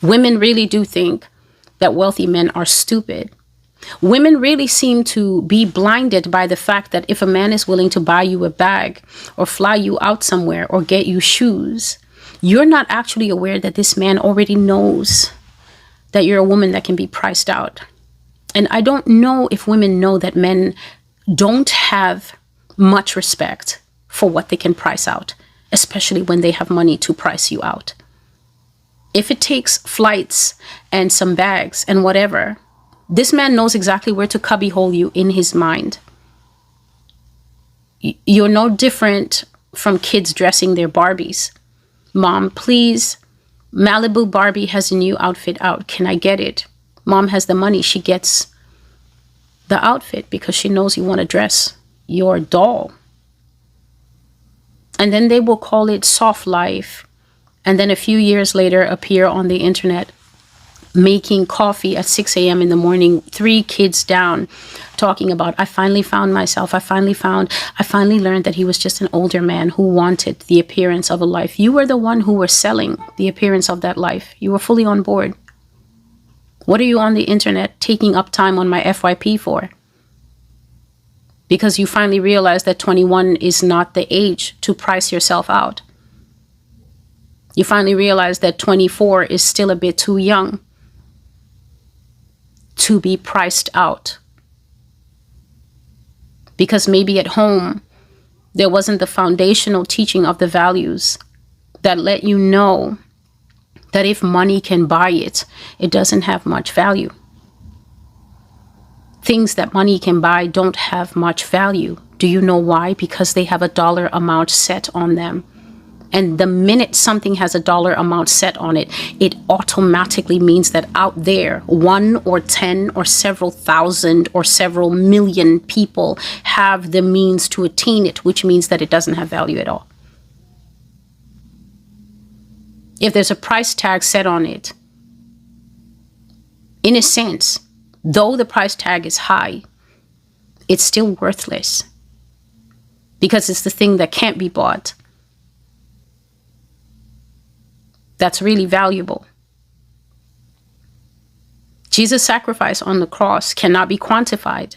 Women really do think that wealthy men are stupid. Women really seem to be blinded by the fact that if a man is willing to buy you a bag or fly you out somewhere or get you shoes, you're not actually aware that this man already knows that you're a woman that can be priced out. And I don't know if women know that men don't have much respect for what they can price out, especially when they have money to price you out. If it takes flights and some bags and whatever, this man knows exactly where to cubbyhole you in his mind. You're no different from kids dressing their Barbies. Mom, please, Malibu Barbie has a new outfit out. Can I get it? Mom has the money. She gets the outfit because she knows you want to dress your doll. And then they will call it soft life. And then a few years later appear on the internet making coffee at 6 a.m. in the morning, 3 kids down, talking about, I finally found myself. I finally learned that he was just an older man who wanted the appearance of a life. You were the one who were selling the appearance of that life. You were fully on board. What are you on the internet taking up time on my FYP for? Because you finally realized that 21 is not the age to price yourself out. You finally realize that 24 is still a bit too young to be priced out. Because maybe at home, there wasn't the foundational teaching of the values that let you know that if money can buy it, it doesn't have much value. Things that money can buy don't have much value. Do you know why? Because they have a dollar amount set on them. And the minute something has a dollar amount set on it, it automatically means that out there, 1 or 10 or several thousand or several million people have the means to attain it, which means that it doesn't have value at all. If there's a price tag set on it, in a sense, though the price tag is high, it's still worthless because it's the thing that can't be bought. That's really valuable. Jesus' sacrifice on the cross cannot be quantified.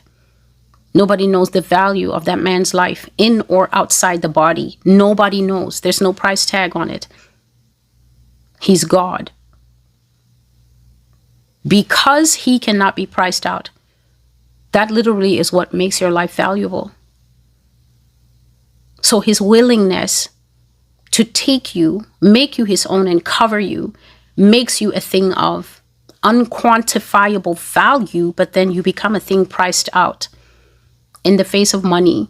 Nobody knows the value of that man's life in or outside the body. Nobody knows. There's no price tag on it. He's God. Because he cannot be priced out, that literally is what makes your life valuable. So his willingness to take you, make you his own and cover you, makes you a thing of unquantifiable value, but then you become a thing priced out in the face of money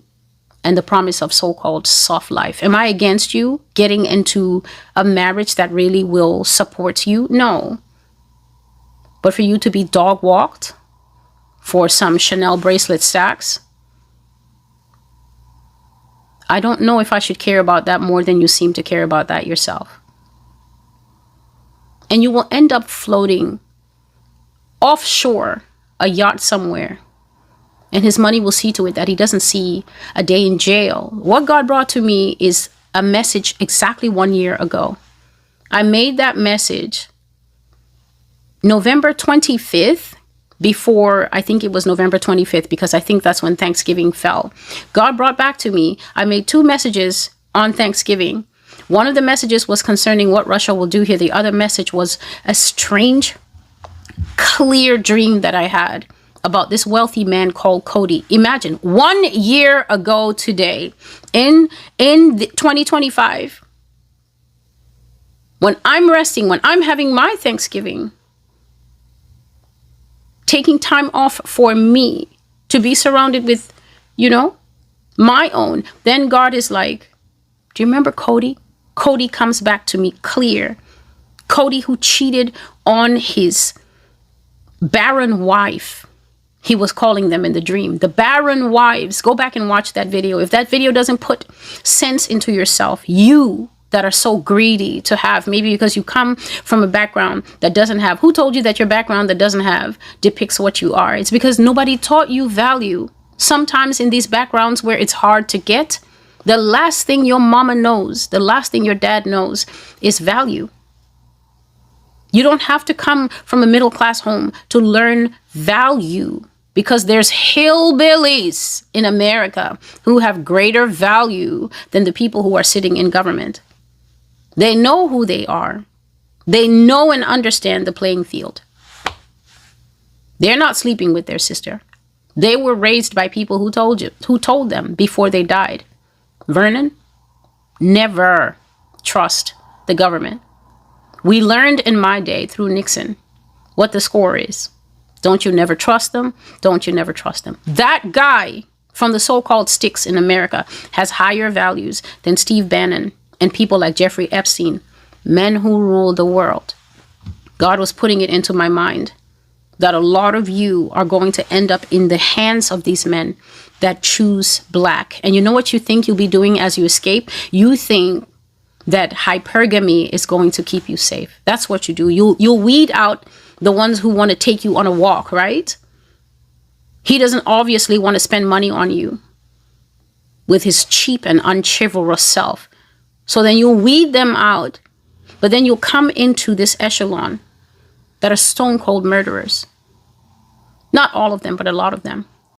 and the promise of so-called soft life. Am I against you getting into a marriage that really will support you? No. But for you to be dog walked for some Chanel bracelet stacks, I don't know if I should care about that more than you seem to care about that yourself. And you will end up floating offshore, a yacht somewhere. And his money will see to it that he doesn't see a day in jail. What God brought to me is a message exactly 1 year ago. I made that message November 25th, before, I think it was November 25th, because I think that's when Thanksgiving fell. God brought back to me, I made 2 messages on Thanksgiving. One of the messages was concerning what Russia will do here. The other message was a strange, clear dream that I had about this wealthy man called Cody. Imagine 1 year ago today, in 2025, when I'm resting, when I'm having my Thanksgiving, taking time off for me to be surrounded with, my own. Then God is like, do you remember Cody? Cody comes back to me clear. Cody who cheated on his barren wife. He was calling them in the dream. The barren wives. Go back and watch that video. If that video doesn't put sense into yourself, you that are so greedy to have, maybe because you come from a background that doesn't have, who told you that your background that doesn't have depicts what you are? It's because nobody taught you value. Sometimes in these backgrounds where it's hard to get, the last thing your mama knows, the last thing your dad knows is value. You don't have to come from a middle class home to learn value, because there's hillbillies in America who have greater value than the people who are sitting in government. They know who they are. They know and understand the playing field. They're not sleeping with their sister. They were raised by people who told them before they died, Vernon, never trust the government. We learned in my day through Nixon what the score is. Don't you never trust them? Don't you never trust them? That guy from the so-called sticks in America has higher values than Steve Bannon and people like Jeffrey Epstein, men who rule the world. God was putting it into my mind that a lot of you are going to end up in the hands of these men that choose black. And you know what you think you'll be doing as you escape? You think that hypergamy is going to keep you safe. That's what you do. You'll weed out the ones who want to take you on a walk, right? He doesn't obviously want to spend money on you with his cheap and unchivalrous self. So then you'll weed them out, but then you'll come into this echelon that are stone cold murderers. Not all of them, but a lot of them.